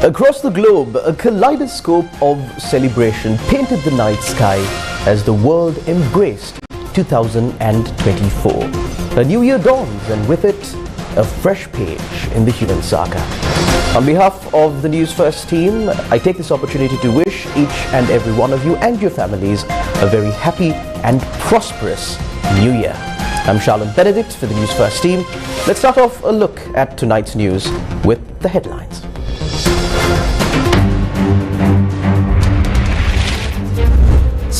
Across the globe, a kaleidoscope of celebration painted the night sky as the world embraced 2024. A new year dawns, and with it, a fresh page in the human saga. On behalf of the Newsfirst team, I take this opportunity to wish each and every one of you and your families a very happy and prosperous New Year. I'm Charlotte Benedict for the Newsfirst team. Let's start off a look at tonight's news with the headlines.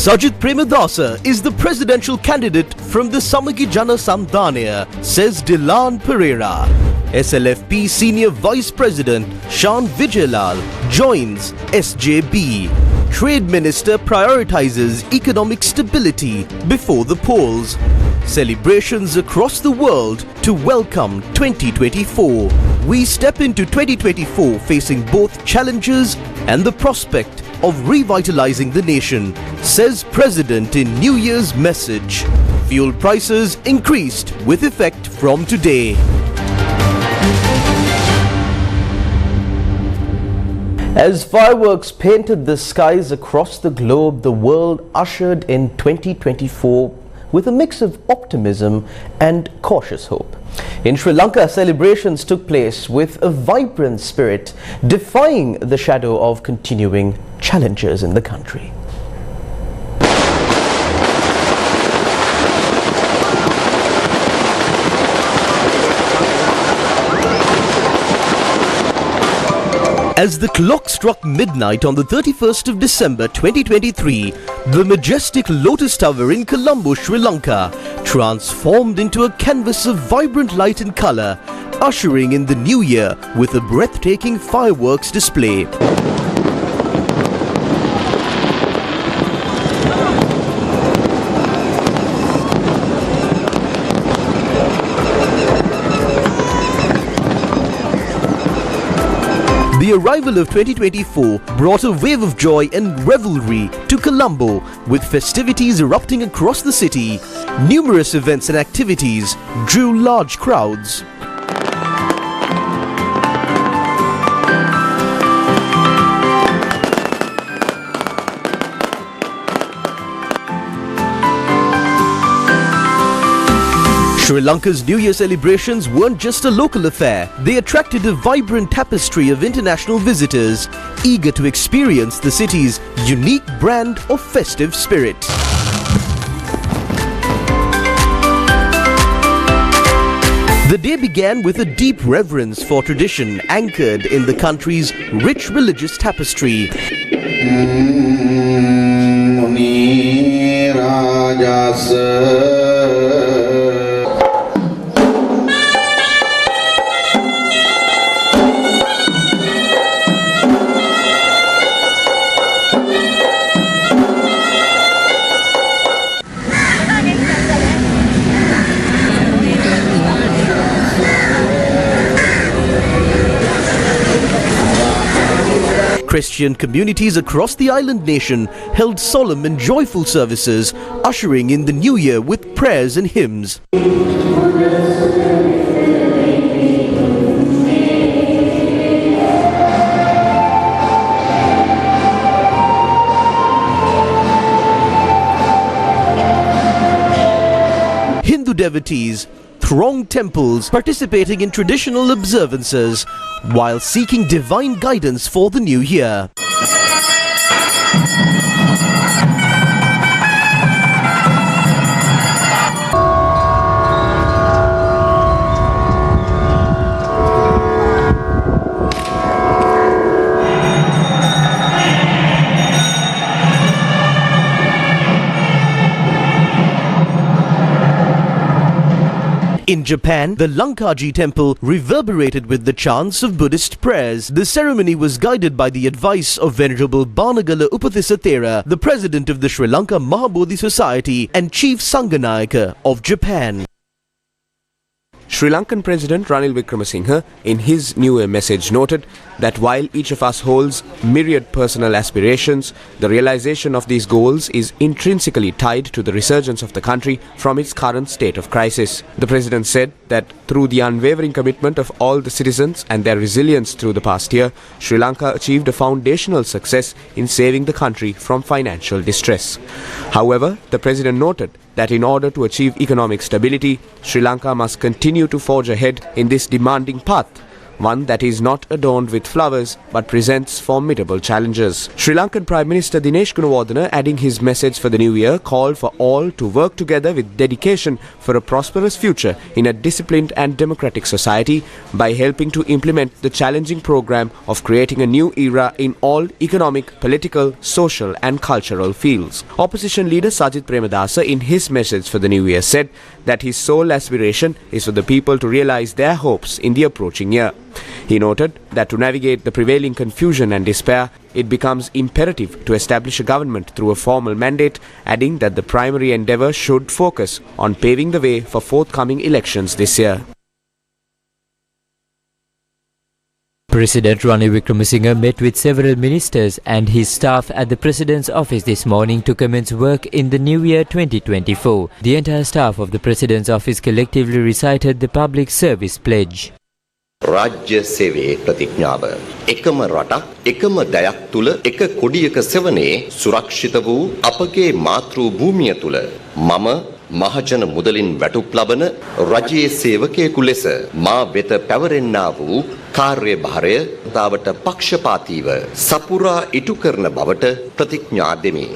Sajid Premadasa is the presidential candidate from the Samagi Jana Samdanya, says Dilan Pereira. SLFP Senior Vice President Shan Vijayalal joins SJB. Trade Minister prioritizes economic stability before the polls. Celebrations across the world to welcome 2024. We step into 2024 facing both challenges and the prospect of revitalizing the nation, says President in New Year's message. Fuel prices increased with effect from today. As fireworks painted the skies across the globe, the world ushered in 2024 with a mix of optimism and cautious hope. In Sri Lanka, celebrations took place with a vibrant spirit, defying the shadow of continuing challenges in the country. As the clock struck midnight on the 31st of December 2023, the majestic Lotus Tower in Colombo, Sri Lanka, transformed into a canvas of vibrant light and colour, ushering in the new year with a breathtaking fireworks display. The arrival of 2024 brought a wave of joy and revelry to Colombo, with festivities erupting across the city. Numerous events and activities drew large crowds. Sri Lanka's New Year celebrations weren't just a local affair. They attracted a vibrant tapestry of international visitors, eager to experience the city's unique brand of festive spirit. The day began with a deep reverence for tradition anchored in the country's rich religious tapestry. Christian communities across the island nation held solemn and joyful services, ushering in the new year with prayers and hymns. Hindu devotees thronged temples, participating in traditional observances while seeking divine guidance for the new year. In Japan, the Lankaji temple reverberated with the chants of Buddhist prayers. The ceremony was guided by the advice of Venerable Banagala Upathisatthera, the president of the Sri Lanka Mahabodhi Society and chief Sanganayaka of Japan. Sri Lankan President Ranil Wickremesinghe, in his New Year message, noted that while each of us holds myriad personal aspirations, the realization of these goals is intrinsically tied to the resurgence of the country from its current state of crisis. The President said that through the unwavering commitment of all the citizens and their resilience through the past year, Sri Lanka achieved a foundational success in saving the country from financial distress. However, the President noted that in order to achieve economic stability, Sri Lanka must continue to forge ahead in this demanding path, one that is not adorned with flowers but presents formidable challenges. Sri Lankan Prime Minister Dinesh Gunawardena, adding his message for the new year, called for all to work together with dedication for a prosperous future in a disciplined and democratic society by helping to implement the challenging program of creating a new era in all economic, political, social and cultural fields. Opposition leader Sajith Premadasa, in his message for the new year, said that his sole aspiration is for the people to realize their hopes in the approaching year. He noted that to navigate the prevailing confusion and despair, it becomes imperative to establish a government through a formal mandate, adding that the primary endeavour should focus on paving the way for forthcoming elections this year. President Ranil Wickremesinghe met with several ministers and his staff at the President's office this morning to commence work in the new year 2024. The entire staff of the President's office collectively recited the public service pledge. රාජ්‍ය සේවයේ ප්‍රතිඥාව එකම රටක් එකම දයක් තුල එක කොඩියක සෙවනේ සුරක්ෂිත වූ අපගේ මාතෘ භූමිය තුල මම මහජන මුදලින් වැටුප් ලබන රජයේ සේවකයෙකු ලෙස මා වෙත පැවරෙන්නා වූ කාර්යභාරය තාවට පක්ෂපාතීව සපුරා ඉටු කරන බවට ප්‍රතිඥා දෙමි.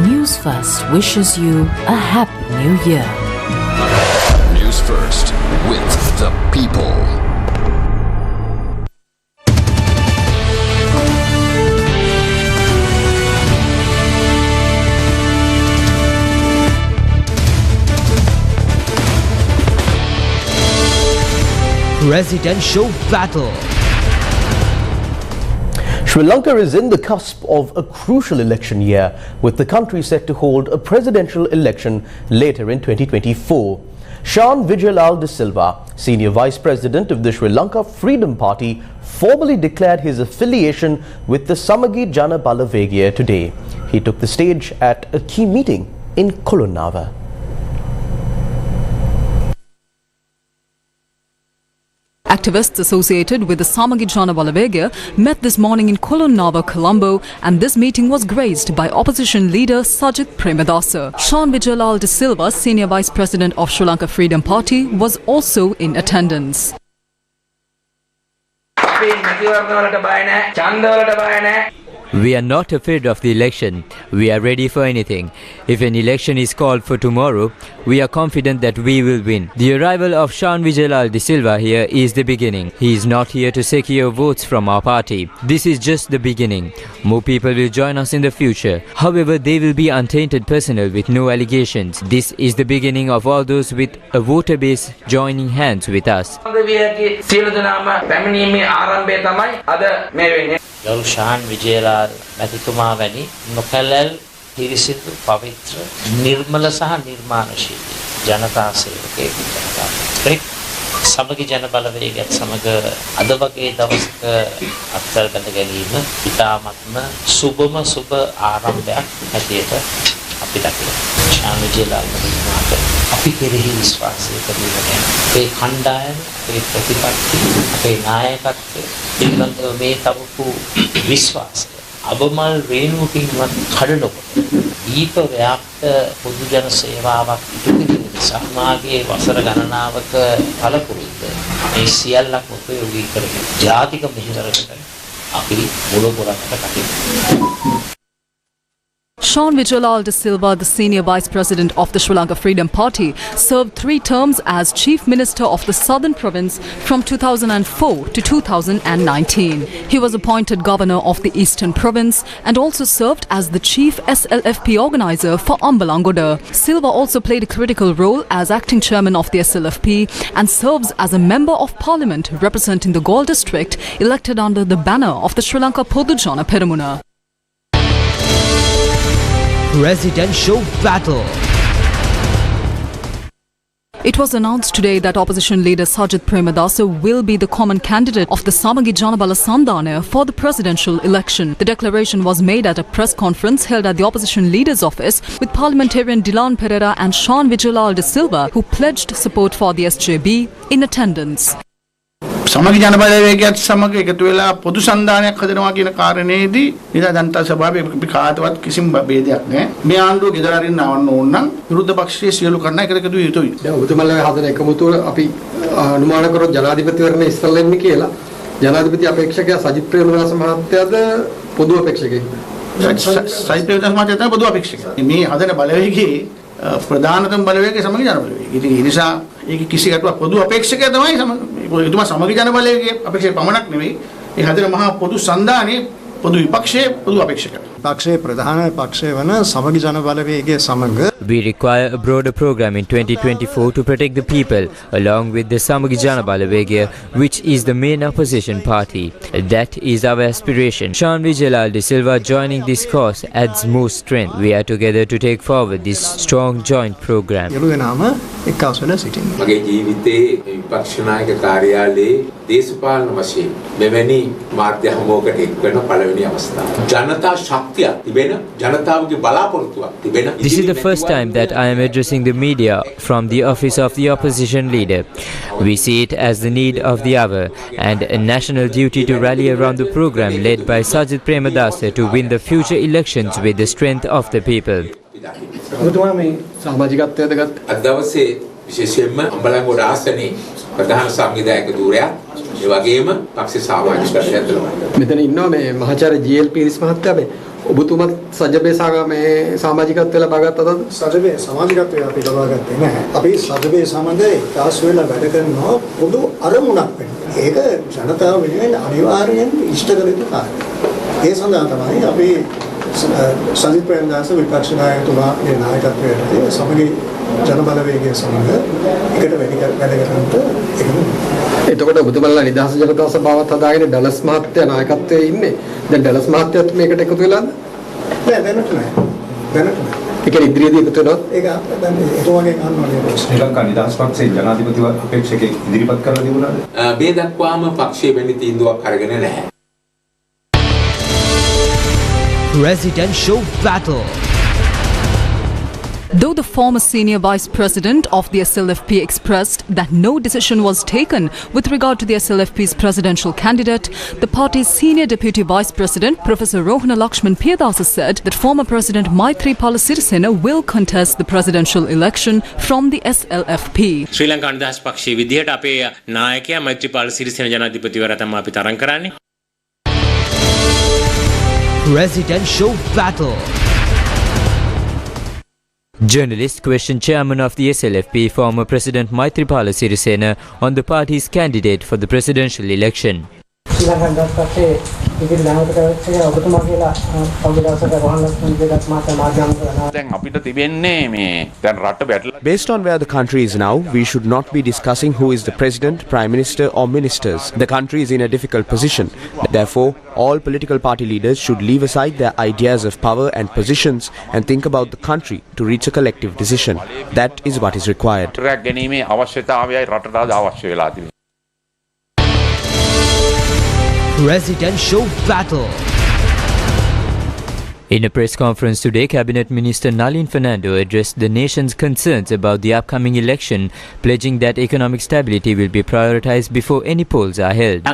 Newsfirst wishes you a happy new year. Newsfirst, with the people. Presidential battle. Sri Lanka is in the cusp of a crucial election year, with the country set to hold a presidential election later in 2024. Shan Vijayalal de Silva, Senior Vice President of the Sri Lanka Freedom Party, formally declared his affiliation with the Samagi Jana Balavagiya today. He took the stage at a key meeting in Kolonava. Activists associated with the Samagi Jana Balavagiya met this morning in Kolonava, Colombo, and this meeting was graced by opposition leader Sajith Premadasa. Shan Vijayalal de Silva, Senior Vice President of Sri Lanka Freedom Party, was also in attendance. We are not afraid of the election. We are ready for anything. If an election is called for tomorrow, we are confident that we will win. The arrival of Shan Vijayalal de Silva here is the beginning. He is not here to secure votes from our party. This is just the beginning. More people will join us in the future. However, they will be untainted personnel with no allegations. This is the beginning of all those with a voter base joining hands with us. ගරු ශාන් විජේලාල් මැතිතුමා වැනි නොකැලැල් පිරිසිදු පවිත්‍ර නිර්මල සහ නිර්මාණශීලී ජනතා සේවකයෙකු සමගි ජන බලවේගයත් සමග අද වගේ දවසක අත්හැරගත ගැනීම ඉතාමත්ම සුබම සුබ ආරම්භයක් හැටියට අපි දකිනවා. ශාන් විජේලාල් මැතිතුමාට අපි කෙරෙහි විශ්වාසය කරගෙන යන අපේ කණ්ඩායම අපේ ප්‍රතිපත්ති අපේ නායකත්වය පිළිබඳව මේ තවපු විශ්වාසය අබමල් රේණුවකින්වත් කඩනකොට දීප ව්‍යාප්ත පොදු ජන සේවාවක් ඉටු කිරීම නිසා මාගේ වසර ගණනාවක පළපුරුද්ද මේ සියල්ලක්ම උපයෝගී කරගෙන ජාතික මෙහෙවරකට අපි මුල පුරන්නට කටයුතු. Shan Vijayalal de Silva, the Senior Vice President of the Sri Lanka Freedom Party, served 3 terms as Chief Minister of the Southern Province from 2004 to 2019. He was appointed Governor of the Eastern Province and also served as the Chief SLFP Organizer for Ambalangoda. Silva also played a critical role as Acting Chairman of the SLFP and serves as a Member of Parliament representing the Galle District, elected under the banner of the Sri Lanka Podujana Peramuna. Presidential battle. It was announced today that opposition leader Sajid Premadasa will be the common candidate of the Samagi Janabala Sandhanaya for the presidential election. The declaration was made at a press conference held at the opposition leader's office with parliamentarian Dilan Pereira and Sean Vijayalal de Silva, who pledged support for the SJB, in attendance. සමගි ජනබලවේගයත් සමග එකතු වෙලා පොදු සන්ධානයක් හදනවා කියන කාරණේදී ඉතින් ජනතා සභාවේ අපි කාටවත් කිසිම ભેදයක් නැහැ. මේ ආණ්ඩුව ගෙදර අරින්න අවන්න ඕන නම් විරුද්ධ පක්ෂයේ සියලු කණ්ඩායම් එකතු වෙ යුතුයි. දැන් ඔබතුමාලා හදන එකමුතුව අපි අනුමාන කරොත් ජනාධිපතිවරණය ඉස්සරලා ඉන්නේ කියලා. ජනාධිපති අපේක්ෂකයා සජිත් ප්‍රේමදාස මහත්තයාද පොදු අපේක්ෂකයෙක්. සජිත් ප්‍රේමදාස මහත්තයා තමයි පොදු අපේක්ෂකයා. මේ හදන බලවේගයේ ප්‍රධානතම බලවේගය සමගි ජනබලවේගය. ඉතින් ඒ නිසා ඒක කිසි ගැටලුවක් පොදු අපේක්ෂකයා තමයි එතුමා සමගි ජනබලවේගයේ අපේක්ෂක පමණක් නෙවෙයි. ඒ හදන මහා පොදු සන්ධානයේ පොදු විපක්ෂයේ පොදු අපේක්ෂකයා. පක්ෂයේ ප්‍රධාන පක්ෂය වන සමගි ජනබලවේගයේ සමග We require a broader program in 2024 to protect the people, along with the Samagi Janabalawegya, which is the main opposition party. That is our aspiration. Sean Vijayalal de Silva joining this cause adds more strength. We are together to take forward this strong joint program. මගේ ජීවිතයේ විපක්ෂ නායක කාර්යාලයේ දේශපාලන වශයෙන් මෙවැනි මාධ්‍ය හමුවකට එක්වෙන පළවෙනි අවස්ථාව. ජනතා ශක්තිය තිබෙන ජනතාවගේ බලාපොරොත්තුවක් තිබෙන. This is the first time that I am addressing the media from the office of the opposition leader. We see it as the need of the hour and a national duty to rally around the program led by Sajid Premadasa to win the future elections with the strength of the people. ඔබතුමා මේ සමාජිකත්වයද ගත්ත අද දවසේ විශේෂයෙන්ම අම්බලන්ගොඩ ආසනයේ ප්‍රධාන සංවිධායක ධූරයා ඒ වගේම පක්ෂ සමාජිකත්වය ඇතුළත මෙතන ඉන්නවා මේ මහාචාර්ය ජී.එල්. පීරිස් මහත්තයා මේ ඔබතුමත් සජ්ජබේ මේ සමාජිකත්වය ලබා ගත්තද? සජ්ජබේ සමාජිකත්වය අපි ලබා ගත්තේ නැහැ. අපි සජ්ජබේ සමග එකාසු වෙලා වැඩ කරනවා පොදු අරමුණක් වෙන්න. ඒක ජනතාව වෙනුවෙන් අනිවාර්යෙන් ඉෂ්ට කළ යුතු කාර්යයක්. ඒ සඳහා තමයි අපි සජිත් ප්‍රේමදාස විපක්ෂ නායකතුමාගේ නායකත්වයේ සමගි ජනබලවේගයේ සමග එකට වැඩ කරන්නට එතකොට ඔබතුමාලා නිදහස් ජනතා සභාවත් හදාගෙන ඩලස් මහත්තයා නායකත්වයේ ඉන්නේ. දැන් ඩලස් මහත්තයාත් මේකට එකතු වෙලාද? නෑ දැනට නෑ. දැනට නෑ. ඒ කියන්නේ ඉදිරියේදී එකතු වෙනවද? ඒක දැන් එතුමාගෙන් අහන්නෝනේ ප්‍රශ්න. ශ්‍රී ලංකා නිදහස් පක්ෂයේ ජනාධිපති අපේක්ෂකෙක් ඉදිරිපත් කරලා තිබුණාද? මේ දක්වාම පක්ෂයේ වෙන්නේ තීන්දුවක් අරගෙන නැහැ. Presidential battle. Though the former senior vice president of the SLFP expressed that no decision was taken with regard to the SLFP's presidential candidate, the party's senior deputy vice president, Professor Rohana Lakshman Piyadasa, said that former President Maithripala Sirisena will contest the presidential election from the SLFP. ශ්‍රී ලංකා නිදහස් පක්ෂයේ විදිහට අපේ නායකයා මෛත්‍රීපාල සිරිසේන ජනාධිපතිවරයා තමයි අපි තරඟ කරන්නේ. Presidential battle. Journalists questioned chairman of the SLFP, former President Maithripala Sirisena, on the party's candidate for the presidential election. Based on where the country is now, we should not be discussing who is the president, prime minister or ministers. The country is in a difficult position. Therefore, all political party leaders should leave aside their ideas of power and positions and think about the country to reach a collective decision. That is what is required. Presidential battle. In a press conference today, Cabinet Minister Nalin Fernando addressed the nation's concerns about the upcoming election, pledging that economic stability will be prioritized before any polls are held.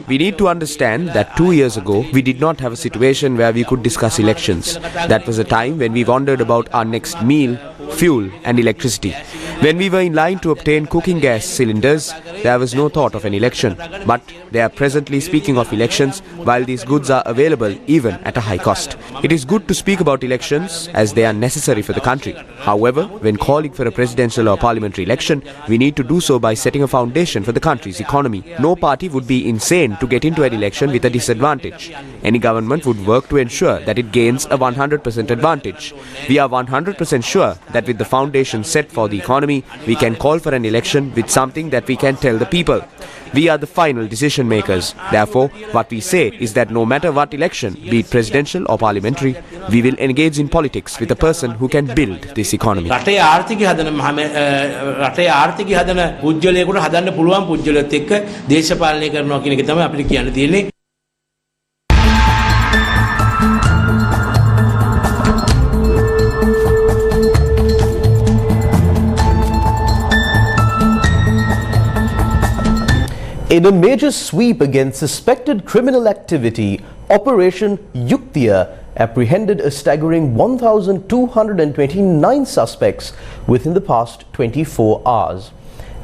We need to understand that 2 years ago, we did not have a situation where we could discuss elections. That was a time when we wondered about our next meal, fuel and electricity. When we were in line to obtain cooking gas cylinders, there was no thought of an election. But they are presently speaking of elections while these goods are available even at a high cost. It is good to speak about elections as they are necessary for the country. However, when calling for a presidential or parliamentary election, we need to do so by setting a foundation for the country's economy. No party would be insane to get into an election with a disadvantage. Any government would work to ensure that it gains a 100% advantage. We are 100% sure that with the foundation set for the economy, we can call for an election with something that we can tell the people. We are the final decision makers. Therefore, what we say is that no matter what election, be it presidential or parliamentary, we will engage in politics with a person who can build this economy. රටේ ආර්ථිකය හදන පුජ්‍යලයකට හදන්න පුළුවන් පුජ්‍යලයත් එක්ක දේශපාලනය කරනවා කියන එක තමයි අපිට කියන්න තියෙන්නේ. In a major sweep against suspected criminal activity, Operation Yuka apprehended a staggering 1,229 suspects within the past 24 hours.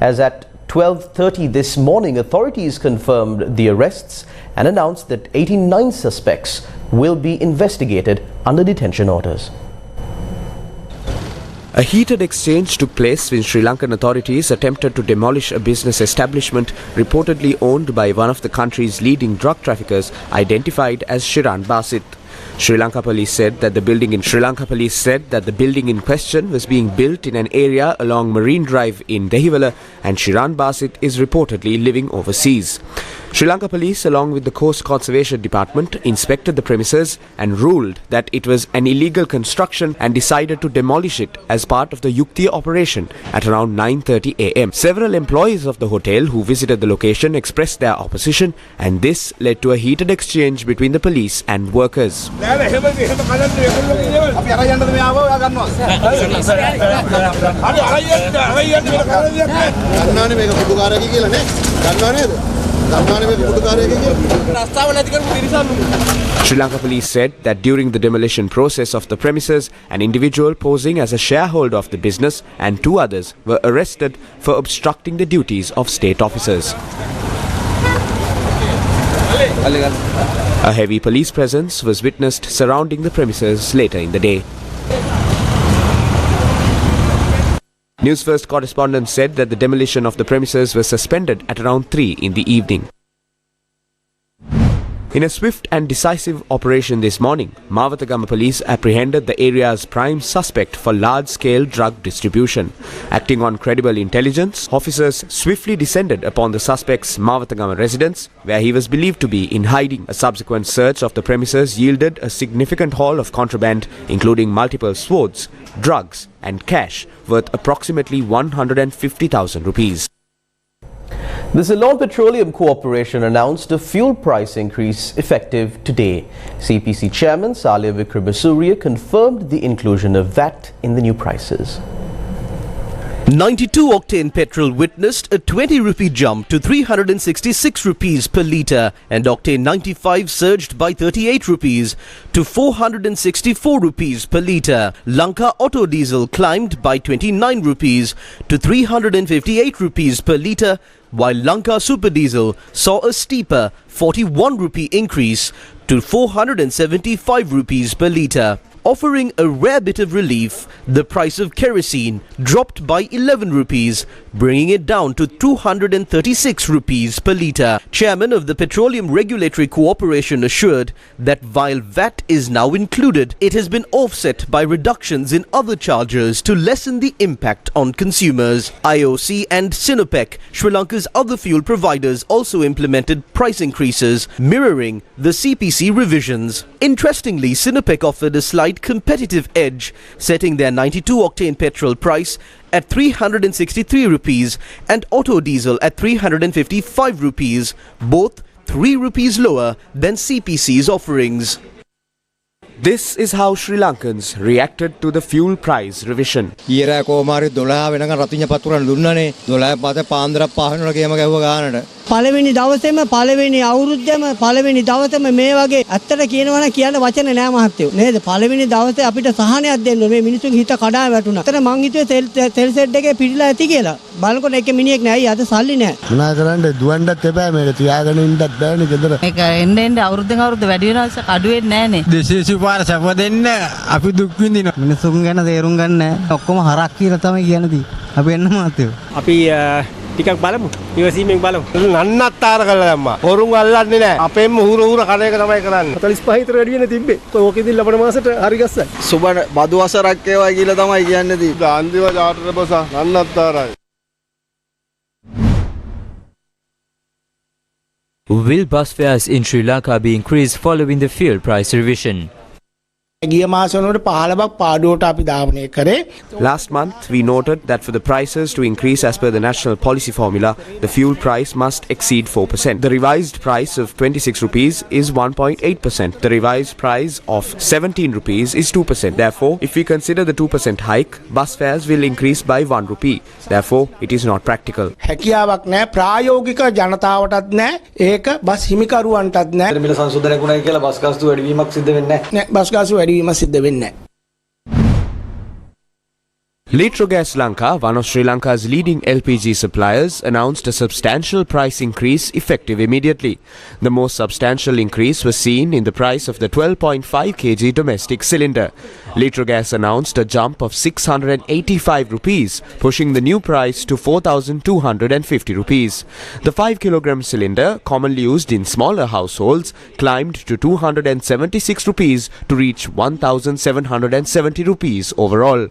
As at 12:30 this morning, authorities confirmed the arrests and announced that 89 suspects will be investigated under detention orders. A heated exchange took place when Sri Lankan authorities attempted to demolish a business establishment reportedly owned by one of the country's leading drug traffickers identified as Shiran Basit. Sri Lanka police said that the building in question was being built in an area along Marine Drive in Dehiwala, and Shiran Basit is reportedly living overseas. Sri Lanka police, along with the Coast Conservation Department, inspected the premises and ruled that it was an illegal construction and decided to demolish it as part of the Yukti operation at around 9:30 am. Several employees of the hotel who visited the location expressed their opposition, and this led to a heated exchange between the police and workers. Sri Lanka police said that during the demolition process of the premises, an individual posing as a shareholder of the business and two others were arrested for obstructing the duties of state officers. A heavy police presence was witnessed surrounding the premises later in the day. Newsfirst correspondent said that the demolition of the premises was suspended at around 3 in the evening. In a swift and decisive operation this morning, Guma police apprehended the area's prime suspect for large-scale drug distribution. Acting on credible intelligence, officers swiftly descended upon the suspect's Guma residence, where he was believed to be in hiding. A subsequent search of the premises yielded a significant haul of contraband, including multiple swords, drugs and cash worth approximately 150,000 rupees. The Ceylon Petroleum Corporation announced a fuel price increase effective today. CPC Chairman Saleh Vikramasuriya confirmed the inclusion of VAT in the new prices. 92-octane petrol witnessed a 20 rupee jump to 366 rupees per litre, and octane 95 surged by 38 rupees to 464 rupees per litre. Lanka auto diesel climbed by 29 rupees to 358 rupees per litre, while Lanka super diesel saw a steeper 41 rupee increase to 475 rupees per litre. Offering a rare bit of relief, the price of kerosene dropped by 11 rupees, bringing it down to 236 rupees per litre. Chairman of the Petroleum Regulatory Corporation assured that while VAT is now included, it has been offset by reductions in other charges to lessen the impact on consumers. IOC and Sinopec, Sri Lanka's other fuel providers, also implemented price increases, mirroring the CPC revisions. Interestingly, Sinopec offered a slight competitive edge, setting their 92-octane petrol price at 363 rupees and auto diesel at 355 rupees, both 3 rupees lower than CPC's offerings. This is how Sri Lankans reacted to the fuel price revision. පළවෙනි දවසේම පළවෙනි අවුරුද්දේම පළවෙනි දවසේම මේ වගේ ඇත්තට කියනවනම් කියන්න වචන නෑ මහත්තයෝ නේද පළවෙනි දවසේ අපිට සහනයක් දෙන්න ඕනේ මේ මිනිස්සුන්ගේ හිත කඩා වැටුණා. අතන මං හිතුවේ තෙල් සෙට් එකේ පිළිලා ඇති කියලා. බලනකොට එක මිනිහෙක් නෑ අද සල්ලි නෑ. මොනා කරන්නේ දුවන්නත් එපා මේක තියාගෙන ඉන්නත් බෑනේ ගෙදර. මේක එන්න එන්න අවුරුද්දෙන් අවුරුද්ද වැඩි වෙනවස අඩු වෙන්නේ නෑනේ. දේශීය පාර සප දෙන්න අපි දුක් විඳිනවා. මිනිසුන් ගැන තේරුම් ගන්න නෑ. ඔක්කොම හරක් කියලා තමයි කියන්නේ. අපි එන්න මහත්තයෝ. අපි ටිකක් බලමු. ඉවසීමෙන් බලමු. නන්නත්තර කළා දැම්මා. වරුන් අල්ලන්නේ නැහැ. අපේම හුරු කන එක තමයි කරන්නේ. 45 විතර වැඩි වෙන තිබ්බේ. ඕකෙදින් ලබන මාසෙට හරි ගස්සයි. සුබ බදු වසරක් ඒවා කියලා තමයි කියන්නේ දී. ගාන්ධිව ජාතර බස නන්නත්තරයි. Will bus fares in Sri Lanka be increased following the fuel price revision? Last month, we noted that for the prices to increase as per the national policy formula, the fuel price must exceed 4%. The revised price of 26 rupees is 1.8%. The revised price of 17 rupees is 2%. Therefore, if we consider the 2% hike, bus fares will increase by 1 rupee. Therefore, it is not practical. හැකියාවක් නැහැ ප්‍රායෝගික ජනතාවටත් නැහැ ඒක bus හිමිකරුවන්ටත් නැහැ මිල සංශෝධනයක් වුණා කියලා bus ගාස්තු වැඩිවීමක් සිද්ධ වෙන්නේ නැහැ බස් ගාස්තු වැඩිවීමක් සිද්ධ වෙන්නේ නැහැ Litrogas Lanka, one of Sri Lanka's leading LPG suppliers, announced a substantial price increase effective immediately. The most substantial increase was seen in the price of the 12.5 kg domestic cylinder. Litrogas announced a jump of 685 rupees, pushing the new price to 4,250 rupees. The 5 kg cylinder, commonly used in smaller households, climbed to 276 rupees to reach 1,770 rupees overall.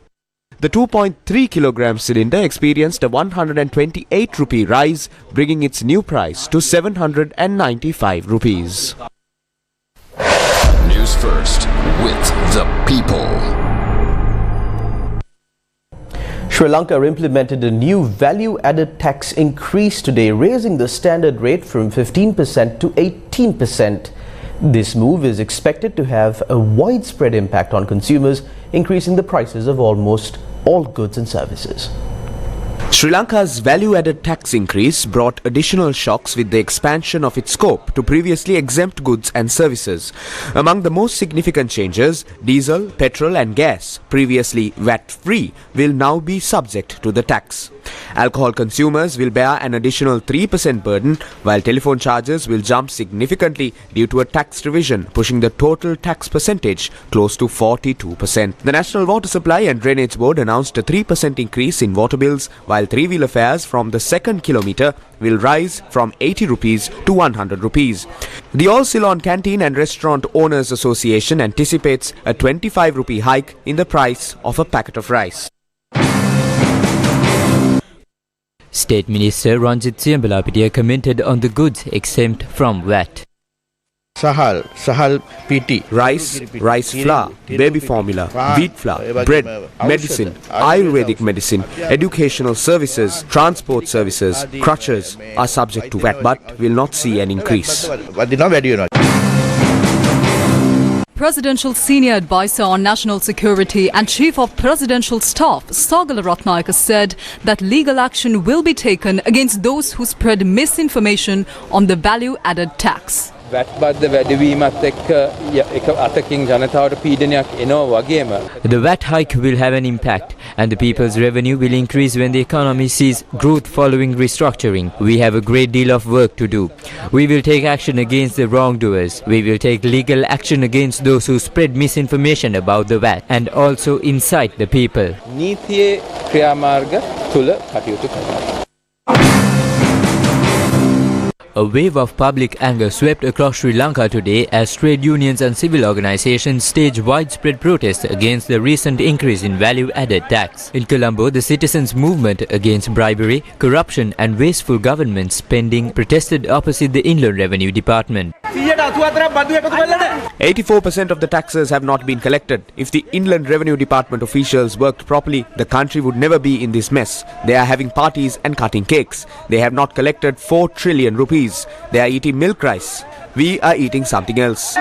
The 2.3 kg cylinder experienced a 128 rupee rise, bringing its new price to 795 rupees. Newsfirst, with the people. Sri Lanka implemented a new value-added tax increase today, raising the standard rate from 15% to 18%. This move is expected to have a widespread impact on consumers, increasing the prices of almost all goods and services. Sri Lanka's value-added tax increase brought additional shocks with the expansion of its scope to previously exempt goods and services. Among the most significant changes, diesel, petrol and gas, previously VAT-free, will now be subject to the tax. Alcohol consumers will bear an additional 3% burden, while telephone charges will jump significantly due to a tax revision, pushing the total tax percentage close to 42%. The National Water Supply and Drainage Board announced a 3% increase in water bills, while three-wheeler fares from the second kilometre will rise from 80 rupees to 100 rupees. The All Ceylon Canteen and Restaurant Owners Association anticipates a 25 rupee hike in the price of a packet of rice. State Minister Ranjit Siambalapitiya commented on the goods exempt from VAT. Sahal PT, rice flour, baby formula, wheat flour, bread, medicine, Ayurvedic medicine, educational services, transport services, crutches are subject to VAT but will not see an increase. Presidential Senior Advisor on National Security and Chief of Presidential Staff Sagala Ratnayaka said that legal action will be taken against those who spread misinformation on the value-added tax. The VAT hike will have an impact and the people's revenue will increase when the economy sees growth following restructuring. We have a great deal of work to do. We will take action against the wrongdoers. We will take legal action against those who spread misinformation about the VAT and also incite the people. A wave of public anger swept across Sri Lanka today as trade unions and civil organizations staged widespread protests against the recent increase in value-added tax. In Colombo, the citizens' movement against bribery, corruption and wasteful government spending protested opposite the Inland Revenue Department. 84% of the taxes have not been collected. If the Inland Revenue Department officials worked properly, the country would never be in this mess. They are having parties and cutting cakes. They have not collected 4 trillion rupees. They are eating milk rice. We are eating something else.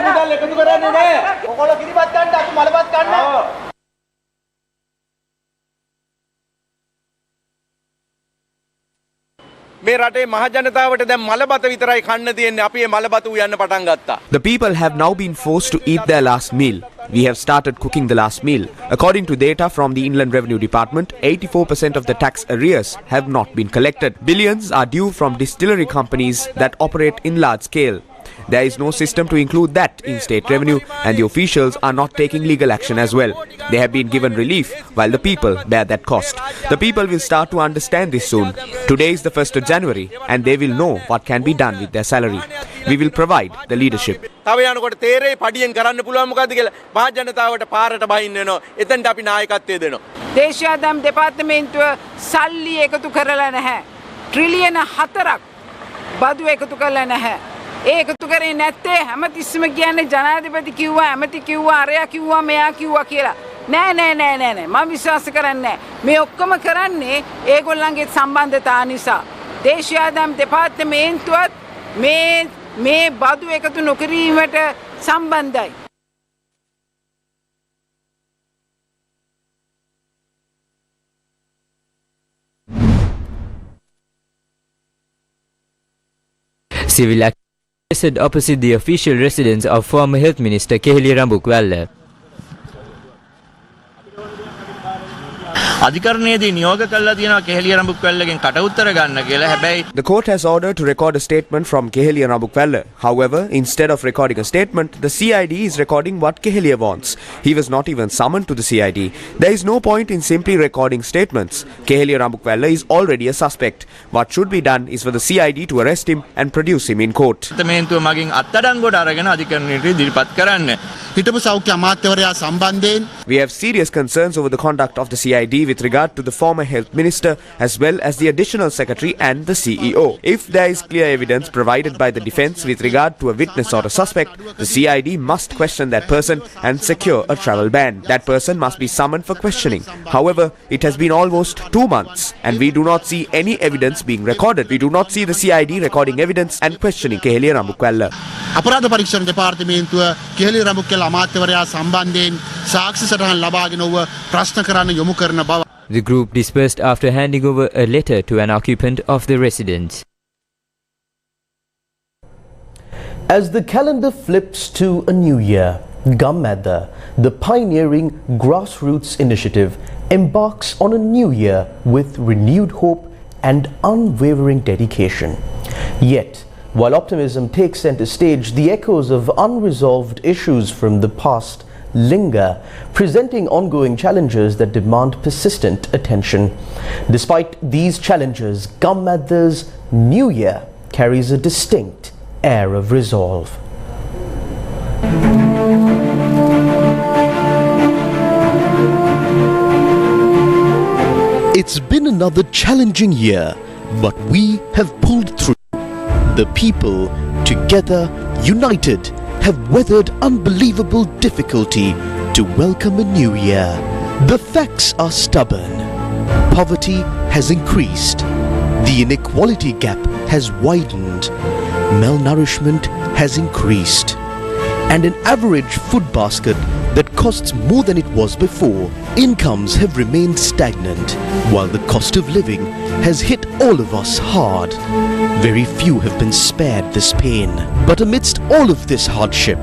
The people have now been forced to eat their last meal. We have started cooking the last meal. According to data from the Inland Revenue Department, 84% of the tax arrears have not been collected. Billions are due from distillery companies that operate in large scale. There is no system to include that in state revenue and the officials are not taking legal action as well. They have been given relief while the people bear that cost. The people will start to understand this soon. Today is the 1st of January and they will know what can be done with their salary. We will provide the leadership. දේශාදම් දෙපාර්තමේන්තුව සල්ලි එකතු කරලා නැහැ. ට්‍රිලියන 4ක් බදු එකතු කරලා නැහැ. ඒ එකතු කරේ නැත්තේ හැමතිස්සෙම කියන්නේ ජනාධිපති කිව්වා ඇමති කිව්වා අරයා කිව්වා මෙයා කිව්වා කියලා. නෑ මම විශ්වාස කරන්නේ නෑ. මේ ඔක්කොම කරන්නේ ඒගොල්ලන්ගේ සම්බන්ධතා නිසා. දේශීය ආදායම් දෙපාර්තමේන්තුවත් මේ බදු එකතු නොකිරීමට සම්බන්ධයි. Civil activists opposite the official residence of former Health Minister Keheliya Rambukwalla. The court has ordered to record a statement from Keheliya Rambukwalla. However, instead of recording a statement, the CID is recording what Keheliya wants. He was not even summoned to the CID. There is no point in simply recording statements. Keheliya Rambukwalla is already a suspect. What should be done is for the CID to arrest him and produce him in court. We have serious concerns over the conduct of the CID with regard to the former health minister as well as the additional secretary and the CEO. If there is clear evidence provided by the defence with regard to a witness or a suspect, the CID must question that person and secure a travel ban. That person must be summoned for questioning. However, it has been almost 2 months and we do not see any evidence being recorded. We do not see the CID recording evidence and questioning Keheliya Rambukwalla. අපරාධ පරීක්ෂණ දෙපාර්තමේන්තුව කෙහෙලිය රඹුක්කෙල අමාත්‍යවරයා සම්බන්ධයෙන් සාක්ෂි සටහන් ලබාගෙන ඔව ප්‍රශ්න කරන්න යොමු කරන බව. The group dispersed after handing over a letter to an occupant of the residence. As the calendar flips to a new year, Gummadda, the pioneering grassroots initiative, embarks on a new year with renewed hope and unwavering dedication. Yet, while optimism takes center stage, the echoes of unresolved issues from the past linger, presenting ongoing challenges that demand persistent attention. Despite these challenges, Gummadda's new year carries a distinct air of resolve. It's been another challenging year, but we have pulled through. The people, together, united, have weathered unbelievable difficulty to welcome a new year. The facts are stubborn. Poverty has increased. The inequality gap has widened. Malnourishment has increased. And an average food basket that costs more than it was before. Incomes have remained stagnant, while the cost of living has hit all of us hard. Very few have been spared this pain. But amidst all of this hardship,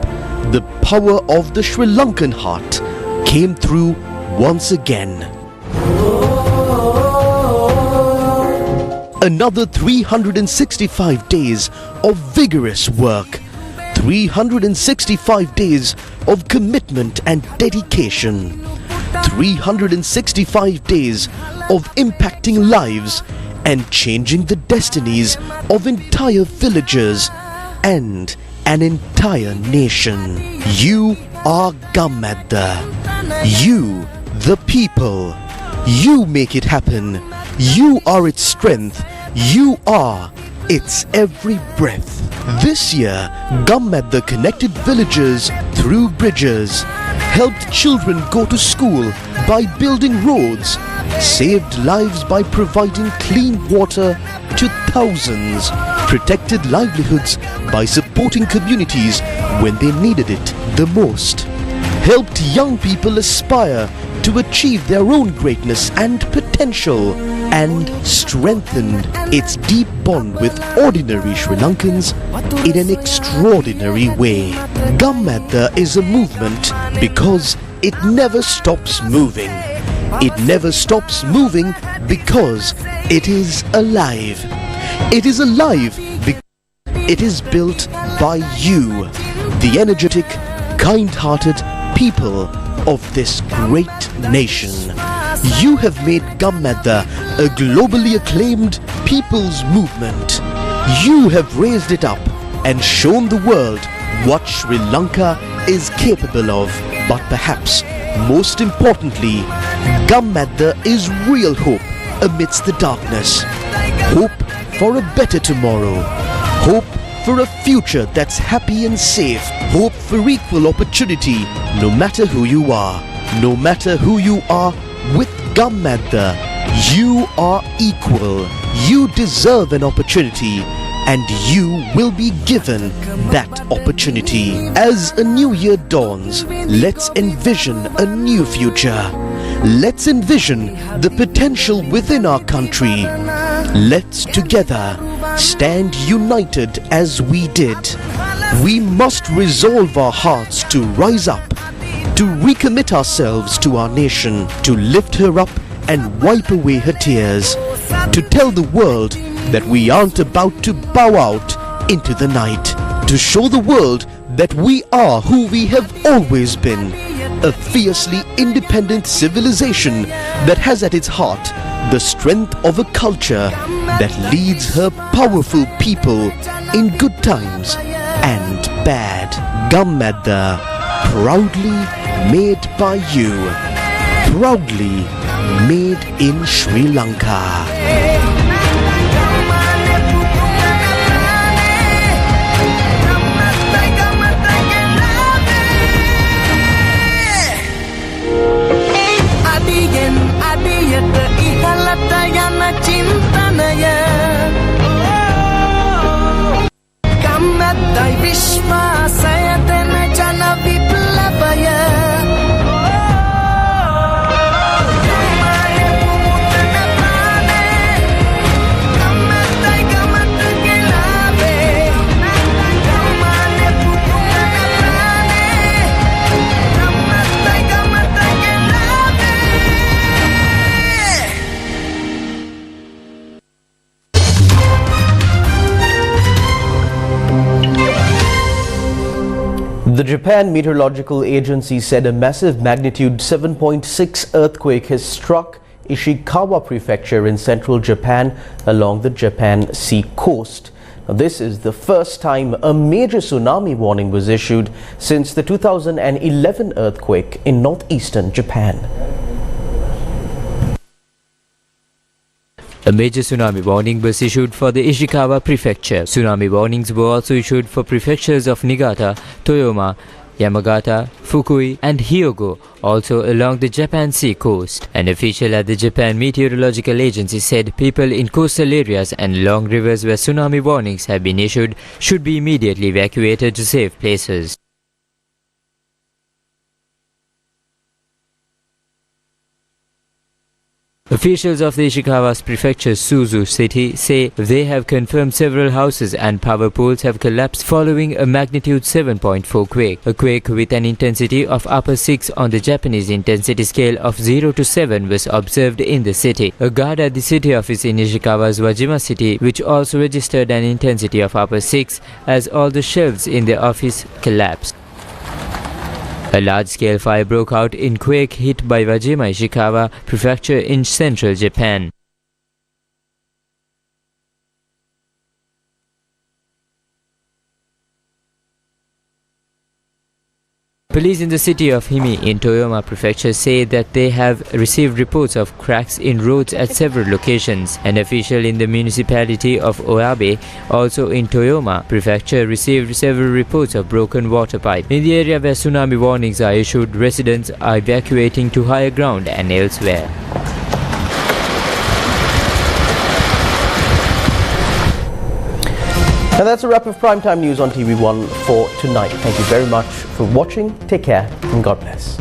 the power of the Sri Lankan heart came through once again. Another 365 days of vigorous work. 365 days of commitment and dedication. 365 days of impacting lives and changing the destinies of entire villages and an entire nation. You are Gummadda. You, the people. You make it happen. You are its strength. You are its every breath. This year, Gummadda connected villages through bridges, helped children go to school by building roads, saved lives by providing clean water to thousands, protected livelihoods by supporting communities when they needed it the most, helped young people aspire to achieve their own greatness and potential, and strengthened its deep bond with ordinary Sri Lankans in an extraordinary way. Gummadda is a movement because it never stops moving. It never stops moving because it is alive. It is alive because it is built by you, the energetic, kind-hearted people of this great nation. You have made Gummadda a globally acclaimed people's movement. You have raised it up and shown the world what Sri Lanka is capable of. But perhaps most importantly, Gummadda is real hope amidst the darkness. Hope for a better tomorrow. Hope for a future that's happy and safe. Hope for equal opportunity, no matter who you are. No matter who you are, with Gammadda, you are equal. You deserve an opportunity, and you will be given that opportunity. As a new year dawns, let's envision a new future. Let's envision the potential within our country. Let's together stand united as we did. We must resolve our hearts to rise up, to recommit ourselves to our nation, to lift her up and wipe away her tears, to tell the world that we aren't about to bow out into the night, to show the world that we are who we have always been, a fiercely independent civilization that has at its heart the strength of a culture that leads her powerful people in good times and bad. Gammadda, proudly made by you, proudly made in Sri Lanka. The Japan Meteorological Agency said a massive magnitude 7.6 earthquake has struck Ishikawa Prefecture in central Japan along the Japan Sea coast. Now, this is the first time a major tsunami warning was issued since the 2011 earthquake in northeastern Japan. A major tsunami warning was issued for the Ishikawa prefecture. Tsunami warnings were also issued for prefectures of Niigata, Toyama, Yamagata, Fukui and Hyogo, also along the Japan Sea coast. An official at the Japan Meteorological Agency said people in coastal areas and long rivers where tsunami warnings have been issued should be immediately evacuated to safe places. Officials of the Ishikawa Prefecture's Suzu city say they have confirmed several houses and power poles have collapsed following a magnitude 7.4 quake. A quake with an intensity of upper 6 on the Japanese intensity scale of 0 to 7 was observed in the city. A guard at the city office in Ishikawa's Wajima city, which also registered an intensity of upper 6, as all the shelves in the office collapsed. A large-scale fire broke out in quake hit by Wajima Ishikawa Prefecture in central Japan. Police in the city of Himi in Toyama Prefecture say that they have received reports of cracks in roads at several locations. An official in the municipality of Oyabe, also in Toyama Prefecture, received several reports of broken water pipe. In the area where tsunami warnings are issued, residents are evacuating to higher ground and elsewhere. And that's a wrap of Primetime News on TV1 for tonight. Thank you very much for watching. Take care and God bless.